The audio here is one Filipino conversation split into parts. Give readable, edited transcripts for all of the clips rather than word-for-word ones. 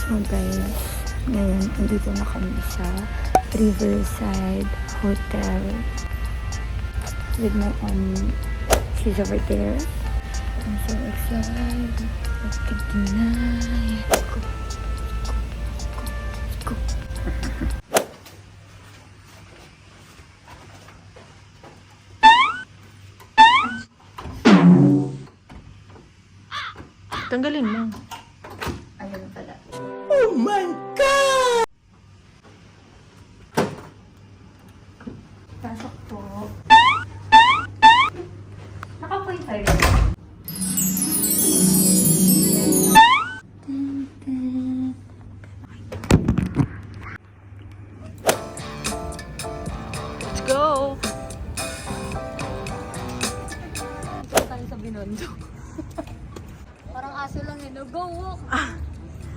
So guys, ngayon andito na kami sa Riverside Hotel with my she's over there. I'm so excited. Let's get tonight. Go. Go. Tanggalin mo. Ayun pala. Oh my God! Pasok po. Naka-point tayo. Let's go! Ito tayo sa Binondo. Parang aso lang yun. No? Go walk!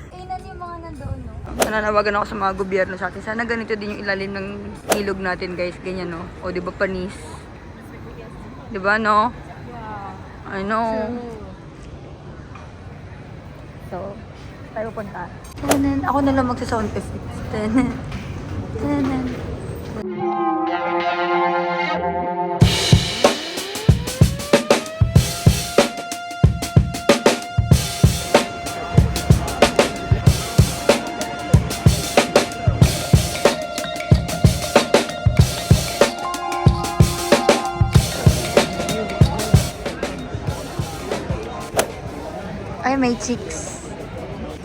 Inan yung mga nandoon, no? Nananawagan ako sa mga gobyerno sa atin. Sana ganito din yung ilalim ng ilog natin, guys. Ganyan, no? O, di ba, panis? Di ba, no? Yeah. I know. So, tayo punta. Tanan. Ako na lang magsa-sound effects. Tanan. Tanan. Ay, may chicks.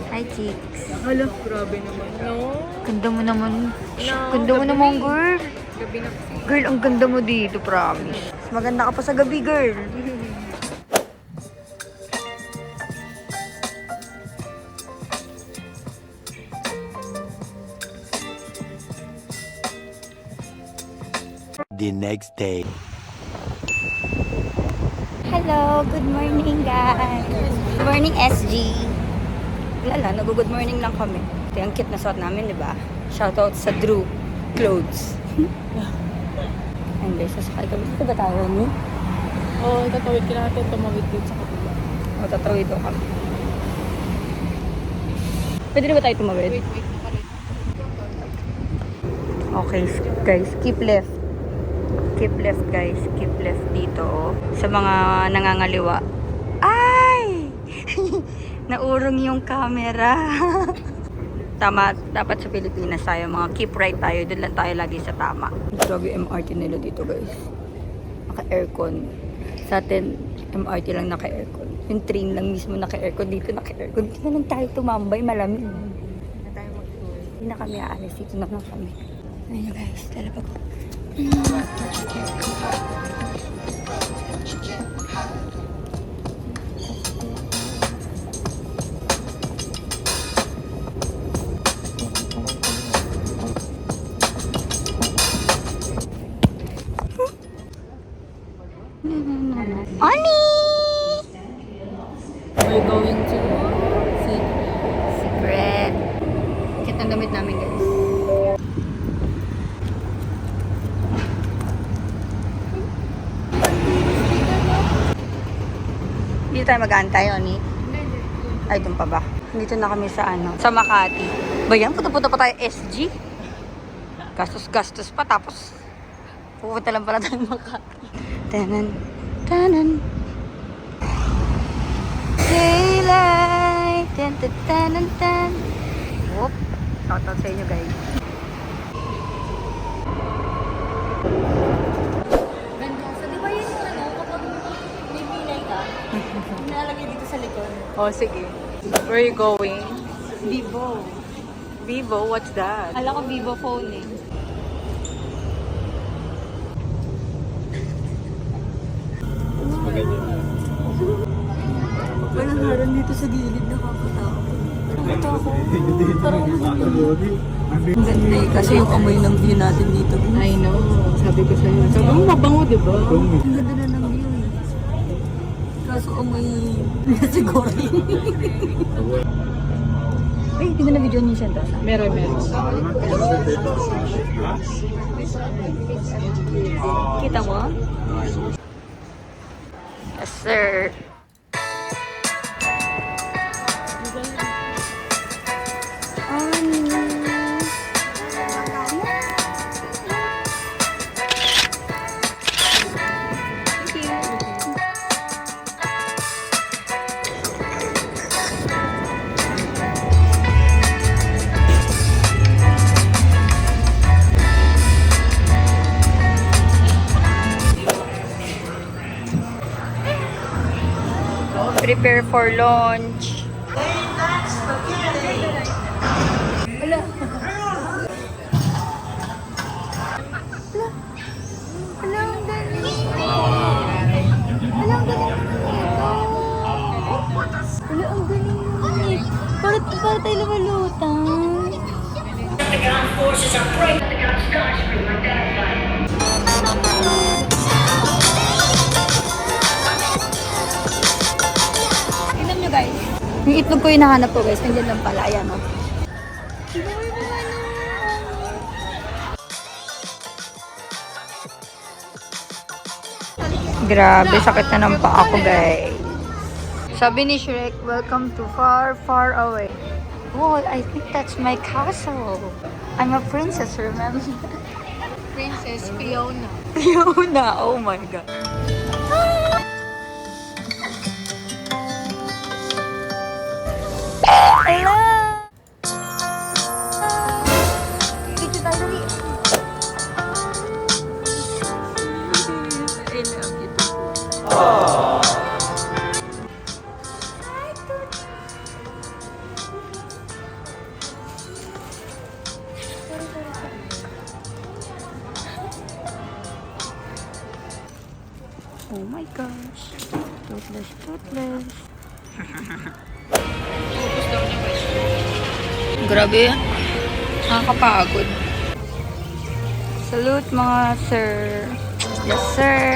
Hi, chicks. Hala, grabe naman. No? Ganda mo naman. No, Ganda mo gabi. naman, girl. Gabi na kasi. Girl, ang ganda mo dito, promise. Mas maganda ka pa sa gabi, girl. The next day. Hello, good morning guys. Good morning, SG. Lala, nag-good morning lang kami. Ito yung kit na suot namin, di ba? Shoutout sa Drew Clothes. Ayun guys, sasakay kami. Dito ba tayo, no? Oo, tatawid ka natin. Tumawid dito sa kapila. O, tatawid daw kami. Pwede na ba tayo tumawid? Wait pa rin. Okay, guys, keep left. Keep left, guys. Keep left dito, oh. Sa mga nangangaliwa. Ay! Naurong yung camera. Tama, dapat sa Pilipinas tayo, mga keep right tayo. Doon lang tayo lagi sa tama. Grabe yung MRT nila dito, guys. Naka-aircon. Sa atin, MRT lang naka-aircon. Yung train lang mismo naka-aircon. Dito naka-aircon. Hindi na lang tayo tumambay, malamig. Hindi na tayo mag-tour. Hindi na kami aalis. Dito na lang kami. Ayun, guys. Talaga po. Ani! We're going to see. Secret. Kit ang damit namin, guys. Dito tayo mag-aantay, Oni. Ay, doon pa ba? Dito na kami sa sa Makati. Ba yan? Puto-puto pa tayo SG. Gastos-gastos pa. Tapos, pupunta lang pala tayo Makati. Tanan. Tanan. Daylight. Tan, tan, tanan, tan. Whoop. Shoutout sa inyo, guys. Ganda. So, di ba yun yung ano, kapag may pilay ka, nilalagay dito sa likod? Oh, sige. Where are you going? Vivo. Vivo? What's that? Alam ko Vivo phone eh. Walang harang dito sa gilid. Nakakatakot. Ang ganda eh. Kasi yung amoy ng view natin dito. I know. Sabi ko sa'yo. Sabi mo, mabango, di ba? Ang ganda na ng view eh. Kaso amoy siguro. Ay, hindi mo na video niya siya. Meron. Kita mo? Yes, sir. prepare for lunch. Wala. Wala, ang galing. Wala, ang galing naman ito. Wala, ang galing naman eh. Para tayo lumalutang. The ground forces are praying the ground skies will identify. Tignan nyo guys. Yung itlog ko yung nahanap ko guys. Nandiyan lang pala. Ayan o. Grabe, sakit na ng paa ko guys. Sabi ni Shrek, welcome to far, far away. Wow, I think that's my castle. I'm a princess, remember? Princess Fiona. Fiona, oh my god. Hello! Dito tayo dali. Oh my gosh. Toothless, toothless. Grabe. Nakakapagod. Salute mga sir. Yes sir.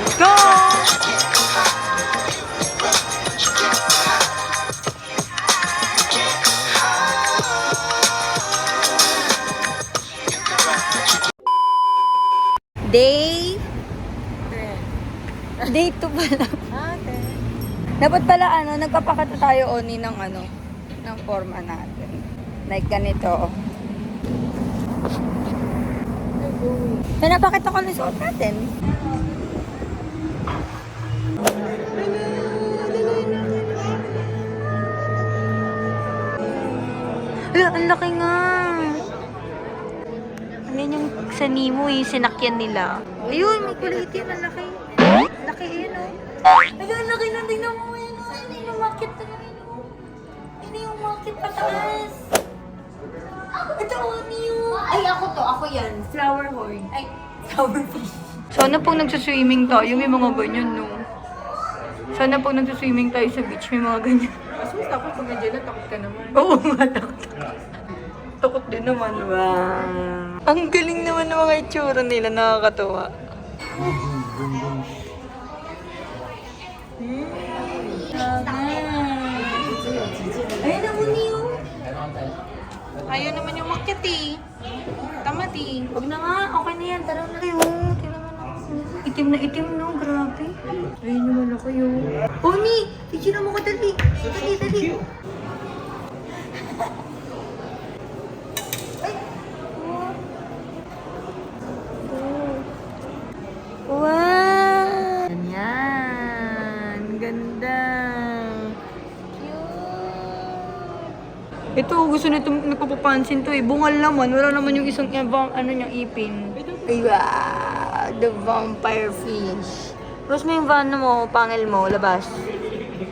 Let's go! Day 2 pala. Dapat pala nagpapakata tayo oni ng ng forma natin. Like ganito. Pinapakita ko lang suot natin. Ang laki nga. Ayan yung sa Nemo sinakyan nila. Ayun, may kulay itim, ang laki. Laki yun, oh. Ayun, laki na. Tingnan mo yun, oh. Ayun yung market na yun, oh. Ayun yung market pataas. Ito, oh, ay, ako yan. Flower horn. Ay, flower fish. Sana pong nagsaswimming tayo, may mga ganyan, no? Sana pong nagsaswimming tayo sa beach, may mga ganyan. Mas takot pag nandiyan na, takot ka naman. Oo nga, takot din naman, wow. Ang galing naman ng mga itsura nila, nakakatuwa. Ayun, nahuni yun. Ayaw naman yung makyat eh. Tamad eh. Huwag na nga, okay na yan. Tara na kayo. Tingnan mo na. Itim na itim, no? Grabe. Ayun naman ako yun. Oni, picture mo ko dali. Dali. Wow! Ganyan. Ganda. Ito, gusto nito nagpapapansin to eh. Bungal naman. Wala naman yung isang niyang ipin. Ay, wow! The vampire fish. Labas mo yung pangil mo. Labas.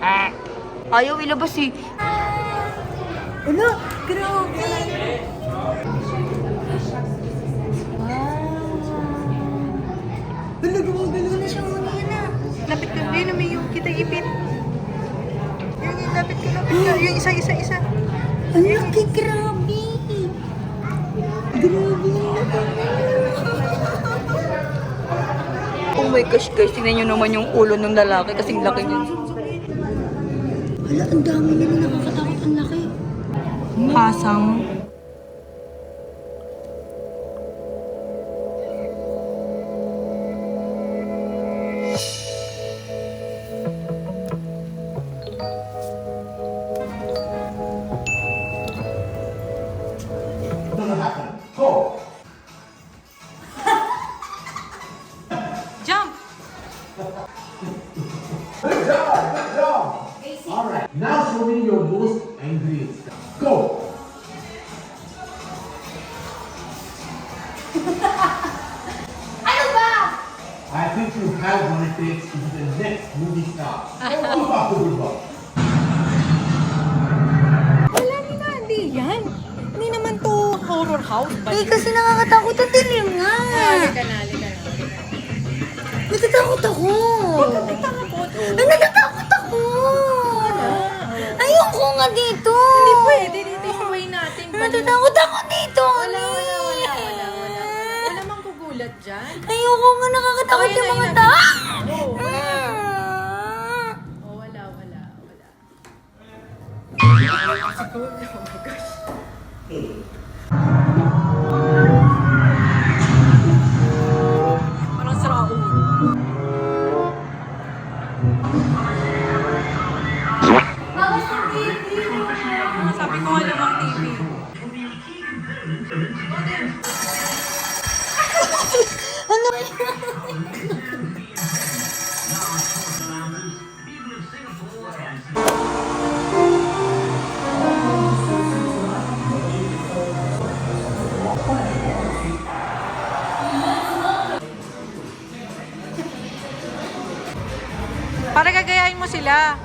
Ah. Ayaw ilabas eh. Ano? Grabe. Wala, gumagalaw na siya muna yan ah. Lapit ka. Ayun, may yung kita ipit. Yung lapit ka. Yung isa. Ang laki, grabe. Grabe. Oh my gosh guys, tingnan nyo naman yung ulo ng lalaki kasing laki niya. Hala, ang dami nila, nakakatakot, ang laki. Hasang. Jump! Alright, now show me your most angry stuff. Go! Ano ba? want to take to the next movie star. Wala ni Nandi yan. Hindi naman to horror house. Eh, kasi nakakatakot ang dilim nga. Halika na. Natatakot ako. Takot. Ay, natatakot ako. Ayoko nga dito. Hindi pwede. Dito yung way natin. Natatakot ako dito. Wala. Wala mang kugulat dyan. Ayoko nga, nakakatakot Ayun, yung mga ayun, tao. Oo. Ah. Oh, wala. Parang sarao. Sabi ko nga lumang TV. Para gagayahin mo sila.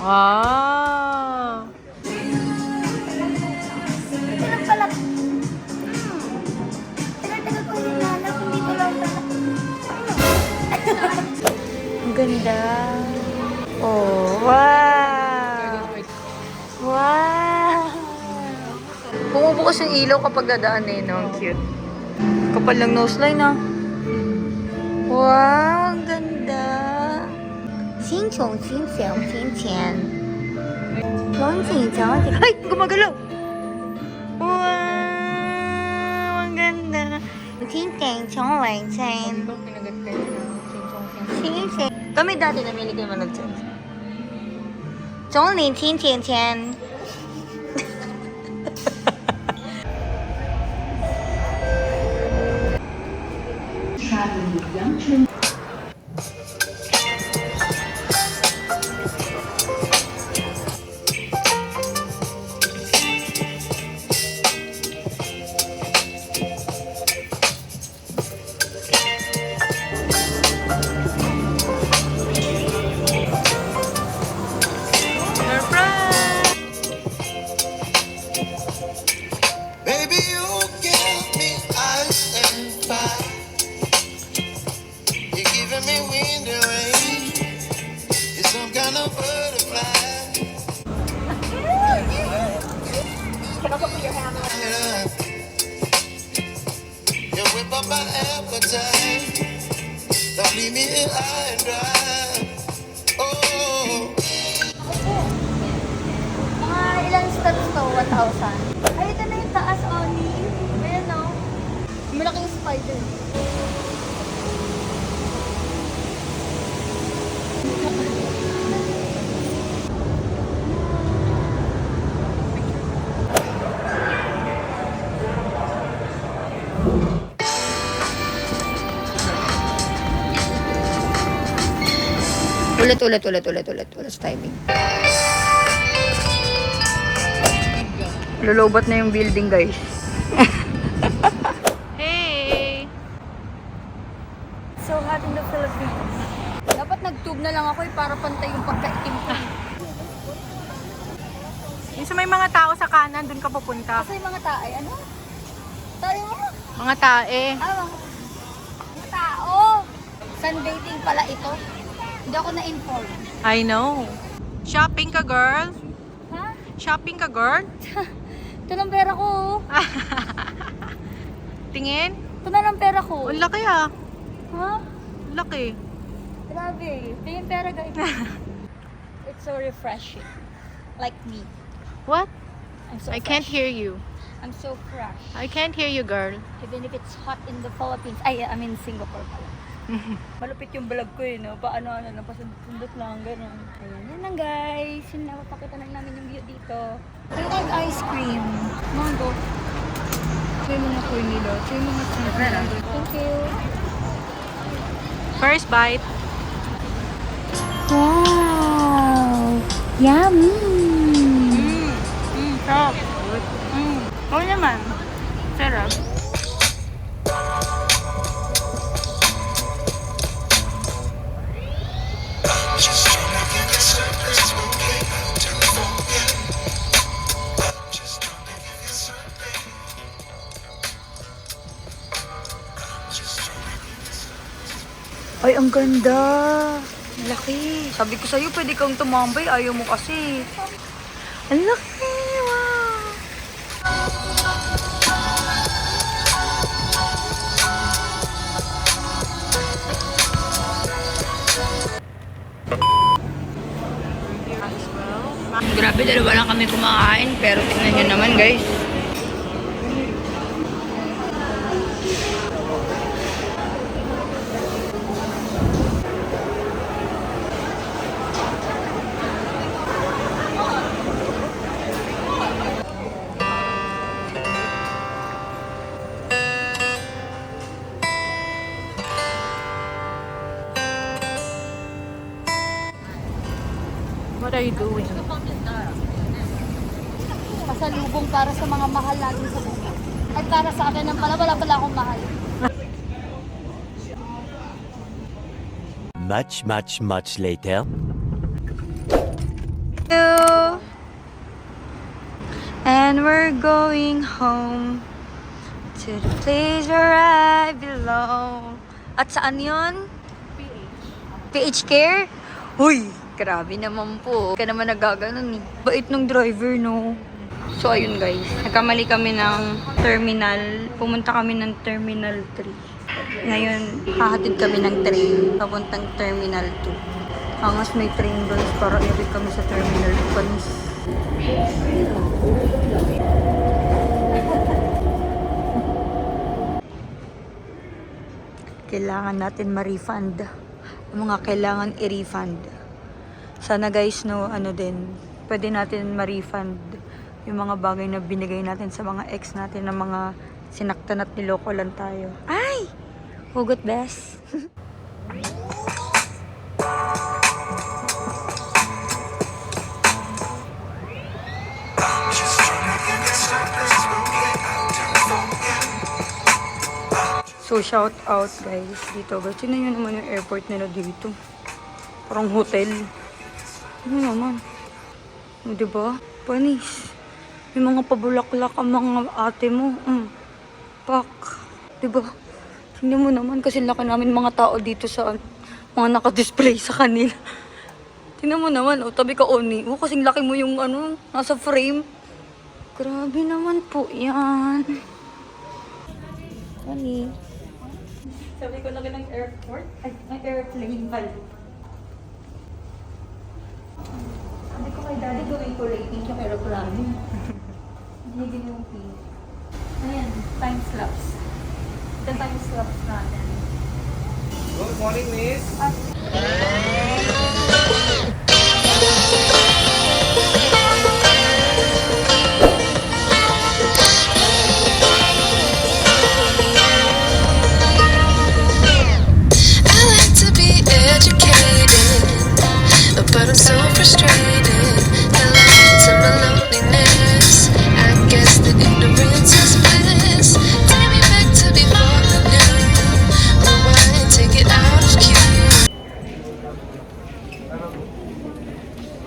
Wow! Tagal pala. Tagal ko hinanap, hindi ko lang pala. Ang ganda. Oh, wow! Wow! Bumubukas yung ilaw kapag dadaan eh, no? Ang cute. Kapal lang nose line, ah. Wow, ang ganda. 心穷心想心钱， Ay! Gumagalaw! Wow! Ang ganda. 心点穷为钱， Pinagat kayo na. 心钱 Kami dati namili kayo manood dyan. 总理听钱钱。 Baby, you give me ice and fire. You're giving me wind and rain. You're some kind of butterfly. You whip up my appetite. Don't leave me here high and dry. Oh. Mga ilang steps to? 1,000. Ay, ito na yung taas, Oni. Ayan, no? Malaking spider. Ulit timing. Lulubat na yung building, guys. Hey! So hot in the Philippines. Dapat nag-tube na lang ako para pantay yung pagkaitim ko. Yung sa may mga tao sa kanan, dun ka pupunta. Kasi yung mga tae, ano? Tayo nga. Mga tae. Mga tao. Sunbathing pala ito. Hindi ako na-inform. I know. Shopping ka, girl? Ha? Shopping ka, girl? Ito lang pera ko. Tingin? Ito na lang pera ko. Ang laki ah. Ha? Laki. Grabe. Ito yung pera, guys. It's so refreshing. Like me. What? I'm so I fresh. can't hear you. I'm so fresh. I can't hear you, girl. Even if it's hot in the Philippines. I mean Singapore pala. Malupit yung vlog ko eh, no? Paano, napasundot lang, gano'n. Ayan, yan lang guys. Yun na, mapakita lang namin yung view dito. I like ice cream. Mango. Ito yung mga corn nila. Ito yung mga mango. Thank you. First bite. Wow! Yummy! Sarap. Oo naman. Sarap. Ay, ang ganda! Laki. Sabi ko sa'yo, pwede kang tumambay. Ayaw mo kasi. Ang laki! Wow! Grabe, dalawa lang kami kumakain. Pero tingnan nyo naman, guys. What are you doing? Pasalubong para sa mga mahal natin sa buhay. Ay, para sa akin ang wala pala akong mahal. Much later. And we're going home to the place where I belong. At saan yun? PH Care? Uy, grabe naman po. Kaya naman nagaganon eh. Bait nung driver, no? So, ayun guys. Nagkamali kami ng terminal. Pumunta kami ng Terminal 3. Ngayon, hahatid kami ng train. Papuntang Terminal 2. Angas may train guys para ibig kami sa Terminal 2. Panis. Kailangan natin ma-refund. Ang mga kailangan i-refund. Sana guys, no, ano din, pwede natin ma-refund yung mga bagay na binigay natin sa mga ex natin na mga sinaktan at niloko lang tayo. Ay! Hugot best. So, shout out guys dito. Guys, yun na yun naman yung airport nila dito. Parang hotel. Ano naman? O, diba? Panis. May mga pabulaklak ang mga ate mo. Pak. Diba? Tingnan mo naman kasi laki namin mga tao dito sa mga nakadisplay sa kanila. Tingnan mo naman, oh, tabi ka Oni. Oh, kasing laki mo yung ano, nasa frame. Grabe naman po yan. Oni. Sabi ko laki ng airport. Ay, ng airplane pala. Sabi ko kay daddy gawin ko rating sa aeroplane. Hindi din yung fee. Ayan, time lapse. The time lapse natin. Good morning, miss. I like to be educated, but I'm so frustrated. Hello to my loneliness. I guess that ignorance is bliss. Take me back to before I knew. Rewind, take it out of cue.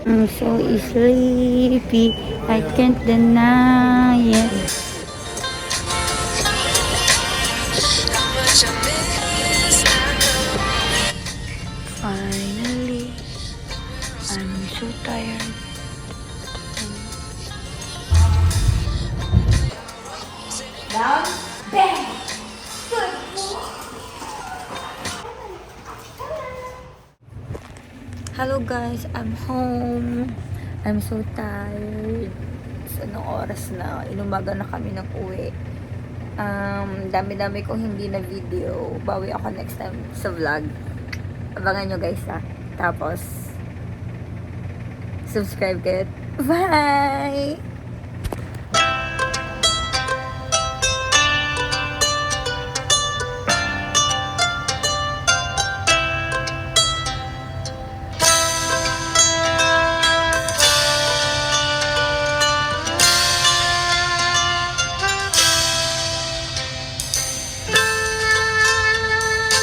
I'm so sleepy, I can't deny it. How much I miss, I know. Finally, I'm so tired. Down, bang! Hello guys, I'm home. I'm so tired. So, anong oras na? Inumaga na kami ng uwi. Dami-dami kong hindi na video. Bawi ako next time sa vlog. Abangan nyo guys ha. Tapos, subscribe kayo. Bye!